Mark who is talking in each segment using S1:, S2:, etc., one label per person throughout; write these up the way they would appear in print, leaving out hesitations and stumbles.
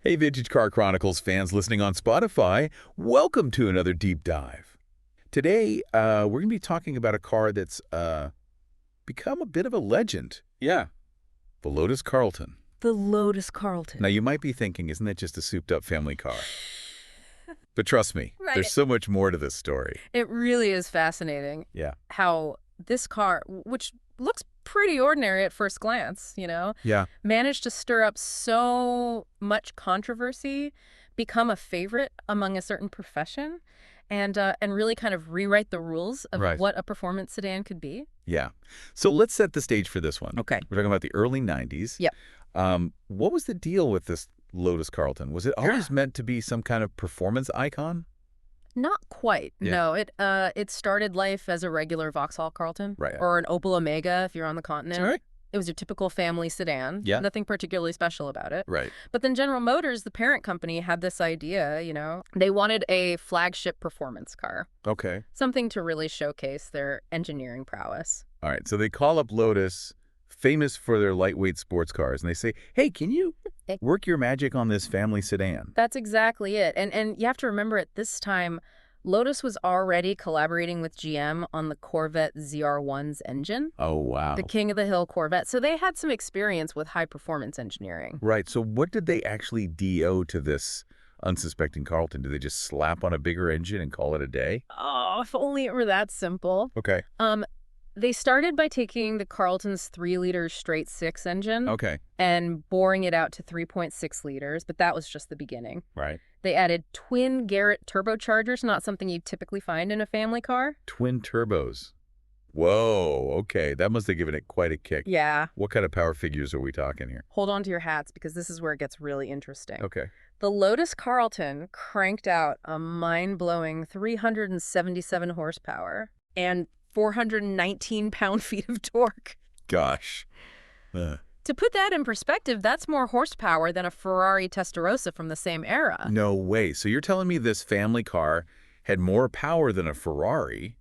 S1: Hey, Vintage Car Chronicles fans listening on Spotify, welcome to another deep dive. Today, we're going to be talking about a car that's become a bit of a legend. Yeah, the Lotus Carlton.
S2: The Lotus Carlton.
S1: Now, you might be thinking, isn't that just a souped-up family car? But trust me,
S2: Right.
S1: there's so much more to this story.
S2: It really is fascinating
S1: Yeah.
S2: how this car, which looks pretty ordinary at first glance,
S1: Yeah.
S2: managed to stir up so much controversy, become a favorite among a certain profession, and really kind of rewrite the rules of
S1: Right.
S2: what a performance sedan could be.
S1: Yeah. So let's set the stage for this one.
S2: Okay.
S1: We're talking about the early 90s.
S2: Yep.
S1: What was the deal with this Lotus Carlton? Was it always meant to be some kind of performance icon?
S2: Not quite.
S1: Yeah.
S2: No, it started life as a regular Vauxhall Carlton,
S1: Right.
S2: or an Opel Omega if you're on the continent.
S1: All right.
S2: It was your typical family sedan.
S1: Yeah.
S2: Nothing particularly special about it.
S1: Right.
S2: But then General Motors, the parent company, had this idea, they wanted a flagship performance car,
S1: Okay.
S2: something to really showcase their engineering prowess.
S1: All right, so they call up Lotus, famous for their lightweight sports cars, and they say, hey, can you work your magic on this family sedan?
S2: That's exactly it. And you have to remember at this time, Lotus was already collaborating with GM on the Corvette ZR1's engine,
S1: Oh, wow.
S2: the King of the Hill Corvette. So they had some experience with high-performance engineering.
S1: Right, so what did they actually DO to this unsuspecting Carlton? Did they just slap on a bigger engine and call it a day?
S2: Oh, if only it were that simple.
S1: Okay.
S2: They started by taking the Carlton's 3-liter straight-six engine
S1: Okay.
S2: and boring it out to 3.6 liters, but that was just the beginning.
S1: Right.
S2: They added twin Garrett turbochargers, not something you typically find in a family car.
S1: Twin turbos. Whoa, okay. That must have given it quite a kick.
S2: Yeah.
S1: What kind of power figures are we talking here?
S2: Hold on to your hats because this is where it gets really interesting.
S1: Okay.
S2: The Lotus Carlton cranked out a mind-blowing 377 horsepower and 419 pound-feet of torque.
S1: Gosh.
S2: To put that in perspective, that's more horsepower than a Ferrari Testarossa from the same era.
S1: No way. So you're telling me this family car had more power than a Ferrari?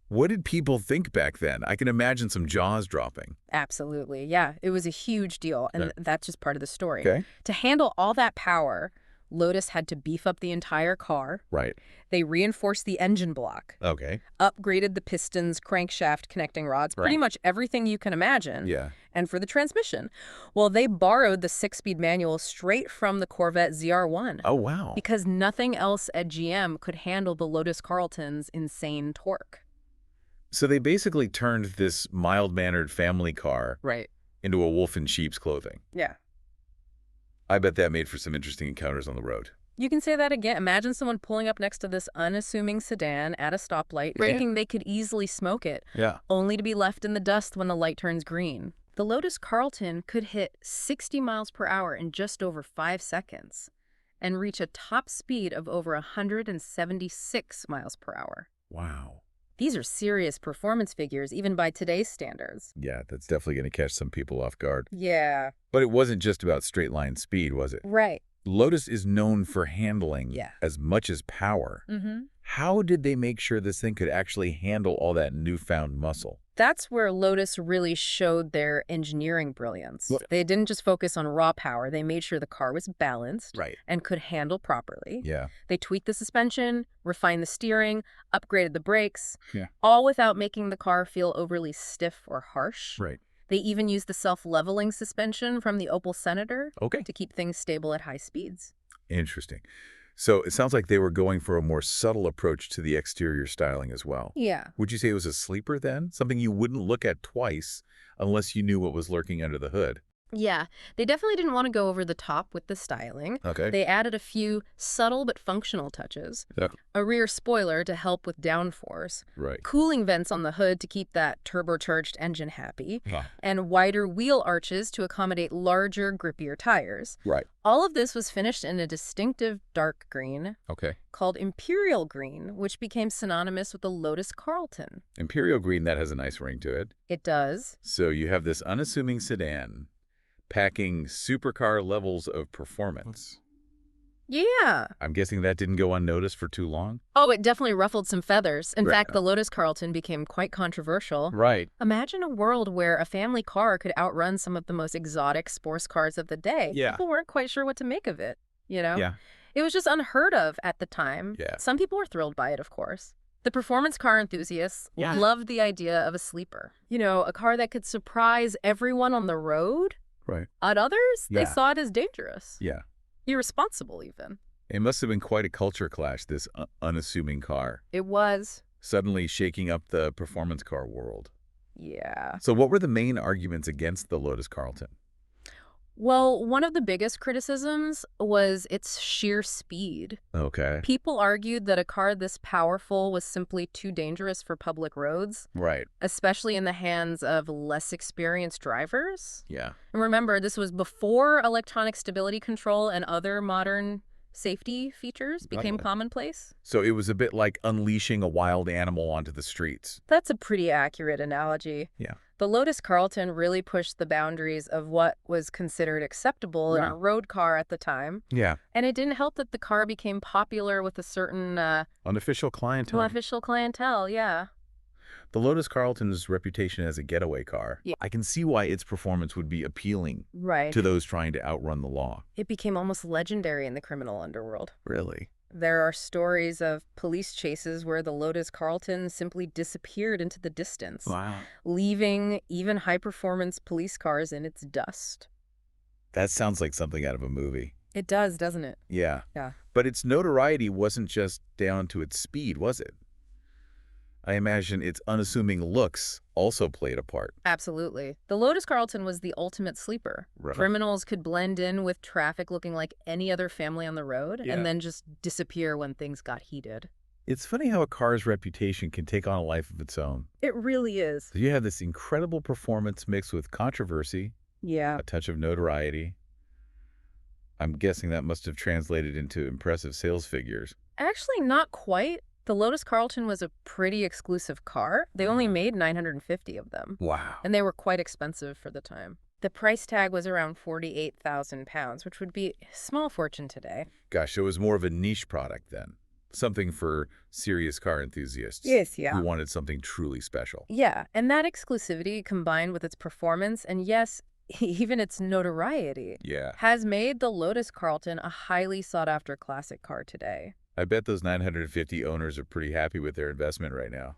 S1: What did people think back then? I can imagine some jaws dropping.
S2: Absolutely. Yeah, it was a huge deal, and that's just part of the story.
S1: Okay.
S2: To handle all that power, Lotus had to beef up the entire car.
S1: Right.
S2: They reinforced the engine block,
S1: Okay.
S2: upgraded the pistons, crankshaft, connecting rods, pretty
S1: Right.
S2: much everything you can imagine.
S1: Yeah.
S2: And for the transmission, well, they borrowed the 6-speed manual straight from the Corvette ZR1.
S1: Oh, wow.
S2: Because nothing else at GM could handle the Lotus Carlton's insane torque.
S1: So they basically turned this mild-mannered family car
S2: Right.
S1: into a wolf in sheep's clothing.
S2: Yeah.
S1: I bet that made for some interesting encounters on the road.
S2: You can say that again. Imagine someone pulling up next to this unassuming sedan at a stoplight, thinking they could easily smoke it,
S1: Yeah.
S2: only to be left in the dust when the light turns green. The Lotus Carlton could hit 60 miles per hour in just over 5 seconds and reach a top speed of over 176 miles per hour.
S1: Wow.
S2: These are serious performance figures, even by today's standards.
S1: Yeah, that's definitely going to catch some people off guard.
S2: Yeah.
S1: But it wasn't just about straight-line speed, was it?
S2: Right.
S1: Lotus is known for handling
S2: Yeah.
S1: as much as power.
S2: Mm-hmm.
S1: How did they make sure this thing could actually handle all that newfound muscle?
S2: That's where Lotus really showed their engineering brilliance.
S1: Well-
S2: They didn't just focus on raw power. They made sure the car was balanced
S1: Right.
S2: and could handle properly.
S1: Yeah.
S2: They tweaked the suspension, refined the steering, upgraded the brakes,
S1: Yeah.
S2: all without making the car feel overly stiff or harsh.
S1: Right.
S2: They even used the self-leveling suspension from the Opel Senator
S1: Okay.
S2: to keep things stable at high speeds.
S1: Interesting. So it sounds like they were going for a more subtle approach to the exterior styling as well.
S2: Yeah.
S1: Would you say it was a sleeper then? Something you wouldn't look at twice unless you knew what was lurking under the hood?
S2: Yeah, they definitely didn't want to go over the top with the styling.
S1: Okay.
S2: They added a few subtle but functional touches.
S1: Yeah.
S2: A rear spoiler to help with downforce,
S1: Right.
S2: cooling vents on the hood to keep that turbocharged engine happy,
S1: Ah.
S2: and wider wheel arches to accommodate larger, grippier tires.
S1: Right.
S2: All of this was finished in a distinctive dark green
S1: Okay.
S2: called Imperial Green, which became synonymous with the Lotus Carlton.
S1: Imperial green, that has a nice ring to it.
S2: It does.
S1: So you have this unassuming sedan packing supercar levels of performance.
S2: Yeah.
S1: I'm guessing that didn't go unnoticed for too long?
S2: Oh, it definitely ruffled some feathers. In
S1: Right.
S2: fact, the Lotus Carlton became quite controversial.
S1: Right.
S2: Imagine a world where a family car could outrun some of the most exotic sports cars of the day.
S1: Yeah.
S2: People weren't quite sure what to make of it, you know?
S1: Yeah.
S2: It was just unheard of at the time.
S1: Yeah.
S2: Some people were thrilled by it, of course. The performance car enthusiasts loved the idea of a sleeper. You know, a car that could surprise everyone on the road.
S1: Right.
S2: At others, they
S1: Yeah.
S2: saw it as dangerous.
S1: Yeah.
S2: Irresponsible, even.
S1: It must have been quite a culture clash, this unassuming car,
S2: It was.
S1: suddenly shaking up the performance car world.
S2: Yeah.
S1: So what were the main arguments against the Lotus Carlton?
S2: Well, one of the biggest criticisms was its sheer speed.
S1: Okay.
S2: People argued that a car this powerful was simply too dangerous for public roads,
S1: Right.
S2: especially in the hands of less experienced drivers.
S1: Yeah.
S2: And remember, this was before electronic stability control and other modern safety features became commonplace.
S1: So it was a bit like unleashing a wild animal onto the streets.
S2: That's a pretty accurate analogy.
S1: Yeah.
S2: The Lotus Carlton really pushed the boundaries of what was considered acceptable in a road car at the time.
S1: Yeah.
S2: And it didn't help that the car became popular with a certain
S1: Unofficial clientele.
S2: official clientele, yeah.
S1: The Lotus Carlton's reputation as a getaway car,
S2: Yeah.
S1: I can see why its performance would be appealing
S2: Right.
S1: to those trying to outrun the law.
S2: It became almost legendary in the criminal underworld.
S1: Really?
S2: There are stories of police chases where the Lotus Carlton simply disappeared into the distance,
S1: Wow.
S2: leaving even high-performance police cars in its dust.
S1: That sounds like something out of a movie.
S2: It does, doesn't it?
S1: Yeah.
S2: Yeah.
S1: But its notoriety wasn't just down to its speed, was it? I imagine its unassuming looks also played a part.
S2: Absolutely. The Lotus Carlton was the ultimate sleeper.
S1: Right.
S2: Criminals could blend in with traffic looking like any other family on the road
S1: Yeah.
S2: and then just disappear when things got heated.
S1: It's funny how a car's reputation can take on a life of its own.
S2: It really is.
S1: So you have this incredible performance mixed with controversy,
S2: Yeah.
S1: a touch of notoriety. I'm guessing that must have translated into impressive sales figures.
S2: Actually, not quite. The Lotus Carlton was a pretty exclusive car. They only made 950 of them.
S1: Wow.
S2: And they were quite expensive for the time. The price tag was around £48,000, which would be a small fortune today.
S1: Gosh, so it was more of a niche product then. Something for serious car enthusiasts.
S2: Yes, yeah.
S1: Who wanted something truly special.
S2: Yeah, and that exclusivity combined with its performance and, yes, even its notoriety
S1: Yeah.
S2: has made the Lotus Carlton a highly sought-after classic car today.
S1: I bet those 950 owners are pretty happy with their investment right now.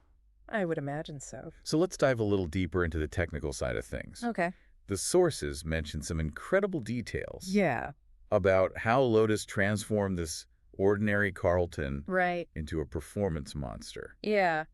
S2: I would imagine so.
S1: So let's dive a little deeper into the technical side of things.
S2: Okay.
S1: The sources mention some incredible details
S2: Yeah.
S1: about how Lotus transformed this ordinary Carlton
S2: Right.
S1: into a performance monster.
S2: Yeah.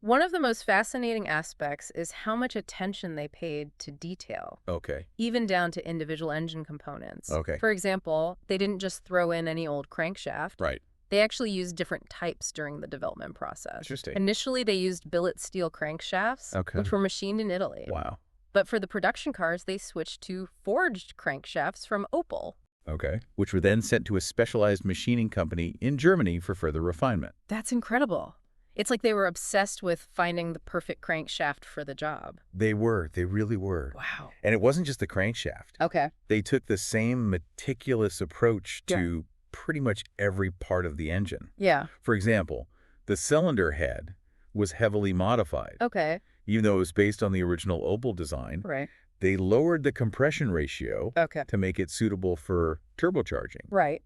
S2: One of the most fascinating aspects is how much attention they paid to detail,
S1: Okay.
S2: even down to individual engine components.
S1: Okay.
S2: For example, they didn't just throw in any old crankshaft.
S1: Right.
S2: They actually used different types during the development process.
S1: Interesting.
S2: Initially, they used billet steel crankshafts,
S1: Okay.
S2: which were machined in Italy.
S1: Wow.
S2: But for the production cars, they switched to forged crankshafts from Opel.
S1: Okay. Which were then sent to a specialized machining company in Germany for further refinement.
S2: That's incredible. It's like they were obsessed with finding the perfect crankshaft for the job.
S1: They were. They really were.
S2: Wow.
S1: And it wasn't just the crankshaft.
S2: Okay.
S1: They took the same meticulous approach to pretty much every part of the engine.
S2: Yeah.
S1: For example, the cylinder head was heavily modified.
S2: Okay.
S1: Even though it was based on the original Opel design,
S2: Right.
S1: they lowered the compression ratio
S2: Okay.
S1: to make it suitable for turbocharging
S2: Right.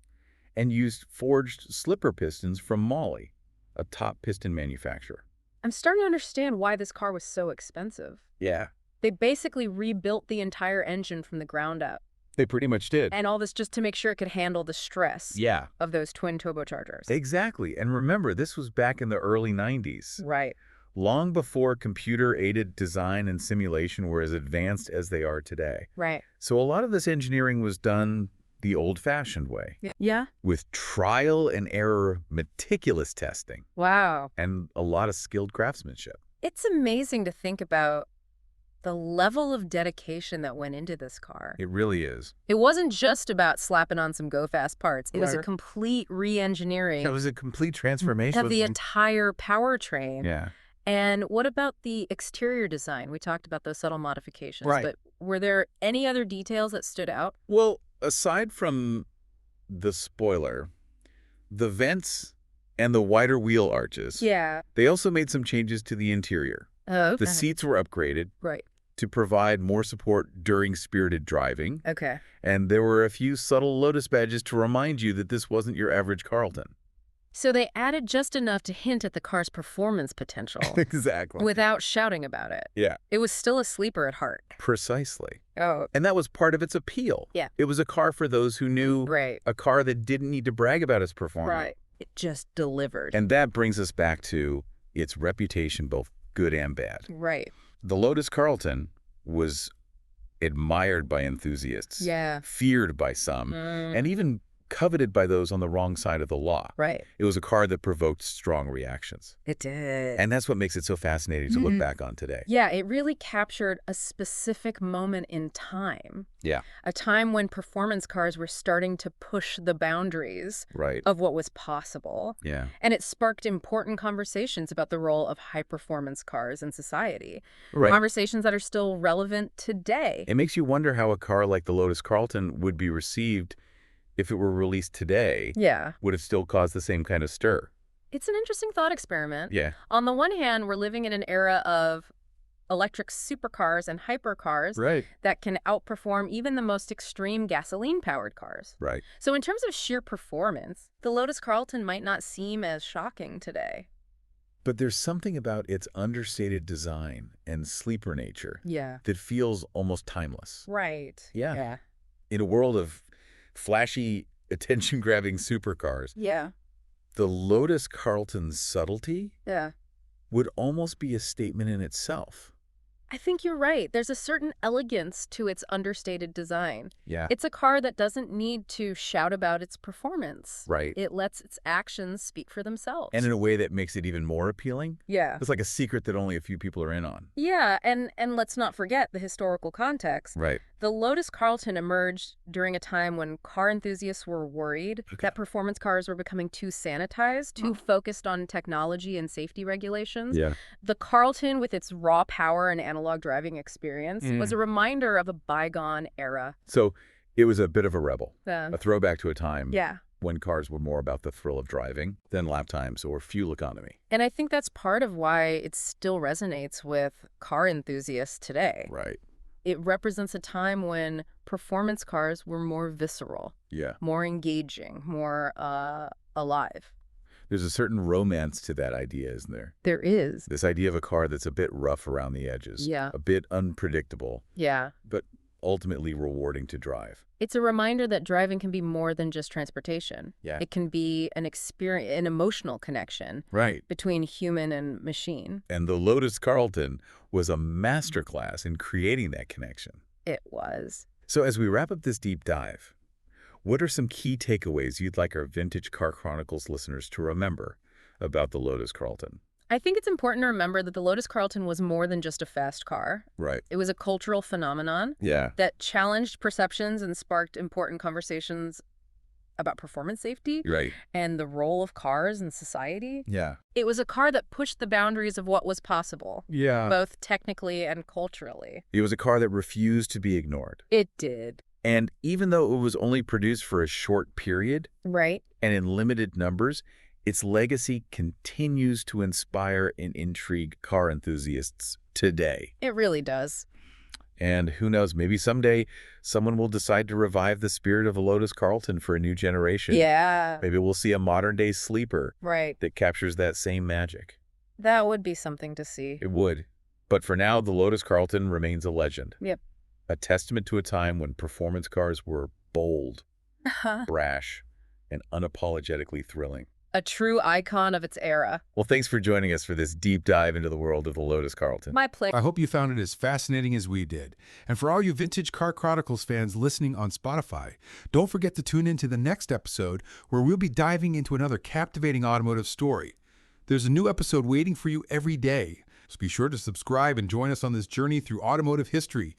S1: and used forged slipper pistons from Moly, a top piston manufacturer.
S2: I'm starting to understand why this car was so expensive.
S1: Yeah.
S2: They basically rebuilt the entire engine from the ground up.
S1: They pretty much did.
S2: And all this just to make sure it could handle the stress
S1: Yeah.
S2: of those twin turbochargers.
S1: Exactly. And remember, this was back in the early 90s.
S2: Right.
S1: Long before computer-aided design and simulation were as advanced as they are today.
S2: Right.
S1: So a lot of this engineering was done the old-fashioned way,
S2: Yeah.
S1: with trial and error meticulous testing
S2: Wow.
S1: and a lot of skilled craftsmanship.
S2: It's amazing to think about the level of dedication that went into this car.
S1: It really is.
S2: It wasn't just about slapping on some go-fast parts. It was a
S1: Right.
S2: complete re-engineering
S1: It was a complete transformation.
S2: of the entire powertrain.
S1: Yeah.
S2: And what about the exterior design? We talked about those subtle modifications.
S1: Right.
S2: But were there any other details that stood out?
S1: Well, aside from the spoiler, the vents, and the wider wheel arches.
S2: Yeah.
S1: They also made some changes to the interior.
S2: Oh, okay.
S1: The seats were upgraded
S2: Right.
S1: to provide more support during spirited driving.
S2: Okay.
S1: And there were a few subtle Lotus badges to remind you that this wasn't your average Carlton.
S2: So they added just enough to hint at the car's performance potential.
S1: Exactly.
S2: Without shouting about it.
S1: Yeah.
S2: It was still a sleeper at heart.
S1: Precisely.
S2: Oh.
S1: And that was part of its appeal.
S2: Yeah.
S1: It was a car for those who knew
S2: Right.
S1: a car that didn't need to brag about its performance.
S2: Right. It just delivered.
S1: And that brings us back to its reputation, both good and bad.
S2: Right.
S1: The Lotus Carlton was admired by enthusiasts,
S2: Yeah.
S1: feared by some, and even coveted by those on the wrong side of the law.
S2: Right.
S1: It was a car that provoked strong reactions.
S2: It did.
S1: And that's what makes it so fascinating to look back on today.
S2: Yeah, it really captured a specific moment in time.
S1: Yeah.
S2: A time when performance cars were starting to push the boundaries
S1: Right.
S2: of what was possible.
S1: Yeah.
S2: And it sparked important conversations about the role of high-performance cars in society.
S1: Right.
S2: Conversations that are still relevant today.
S1: It makes you wonder how a car like the Lotus Carlton would be received if it were released today.
S2: Yeah.
S1: Would it still cause the same kind of stir?
S2: It's an interesting thought experiment.
S1: Yeah.
S2: On the one hand, we're living in an era of electric supercars and hypercars
S1: Right.
S2: that can outperform even the most extreme gasoline-powered cars.
S1: Right.
S2: So in terms of sheer performance, the Lotus Carlton might not seem as shocking today.
S1: But there's something about its understated design and sleeper nature
S2: Yeah.
S1: that feels almost timeless.
S2: Right.
S1: Yeah. In a world of flashy, attention-grabbing supercars,
S2: Yeah.
S1: the Lotus Carlton's subtlety
S2: Yeah.
S1: would almost be a statement in itself.
S2: I think you're right. There's a certain elegance to its understated design.
S1: Yeah.
S2: It's a car that doesn't need to shout about its performance.
S1: Right.
S2: It lets its actions speak for themselves.
S1: And in a way that makes it even more appealing.
S2: Yeah.
S1: It's like a secret that only a few people are in on.
S2: Yeah, and let's not forget the historical context.
S1: Right.
S2: The Lotus Carlton emerged during a time when car enthusiasts were worried that performance cars were becoming too sanitized, too focused on technology and safety regulations.
S1: Yeah.
S2: The Carlton, with its raw power and analog driving experience, was a reminder of a bygone era.
S1: So it was a bit of a rebel,
S2: Yeah.
S1: a throwback to a time
S2: Yeah.
S1: when cars were more about the thrill of driving than lap times or fuel economy.
S2: And I think that's part of why it still resonates with car enthusiasts today.
S1: Right.
S2: It represents a time when performance cars were more visceral,
S1: Yeah.
S2: more engaging, more alive.
S1: There's a certain romance to that idea, isn't there?
S2: There is.
S1: This idea of a car that's a bit rough around the edges.
S2: Yeah.
S1: A bit unpredictable,
S2: Yeah.
S1: but ultimately rewarding to drive.
S2: It's a reminder that driving can be more than just transportation.
S1: Yeah.
S2: It can be an experience, an emotional connection
S1: Right.
S2: between human and machine.
S1: And the Lotus Carlton was a masterclass in creating that connection.
S2: It was.
S1: So as we wrap up this deep dive, what are some key takeaways you'd like our Vintage Car Chronicles listeners to remember about the Lotus Carlton?
S2: I think it's important to remember that the Lotus Carlton was more than just a fast car.
S1: Right.
S2: It was a cultural phenomenon
S1: Yeah.
S2: that challenged perceptions and sparked important conversations about performance safety
S1: Right.
S2: and the role of cars in society.
S1: Yeah.
S2: It was a car that pushed the boundaries of what was possible,
S1: Yeah.
S2: both technically and culturally.
S1: It was a car that refused to be ignored.
S2: It did.
S1: And even though it was only produced for a short period
S2: Right?
S1: and in limited numbers, its legacy continues to inspire and intrigue car enthusiasts today.
S2: It really does.
S1: And who knows, maybe someday someone will decide to revive the spirit of a Lotus Carlton for a new generation.
S2: Yeah.
S1: Maybe we'll see a modern-day sleeper
S2: Right.
S1: that captures that same magic.
S2: That would be something to see.
S1: It would. But for now, the Lotus Carlton remains a legend.
S2: Yep.
S1: A testament to a time when performance cars were bold, brash, and unapologetically thrilling.
S2: A true icon of its era.
S1: Well, thanks for joining us for this deep dive into the world of the Lotus Carlton.
S2: My pleasure.
S3: I hope you found it as fascinating as we did. And for all you Vintage Car Chronicles fans listening on Spotify, don't forget to tune in to the next episode where we'll be diving into another captivating automotive story. There's a new episode waiting for you every day, so be sure to subscribe and join us on this journey through automotive history.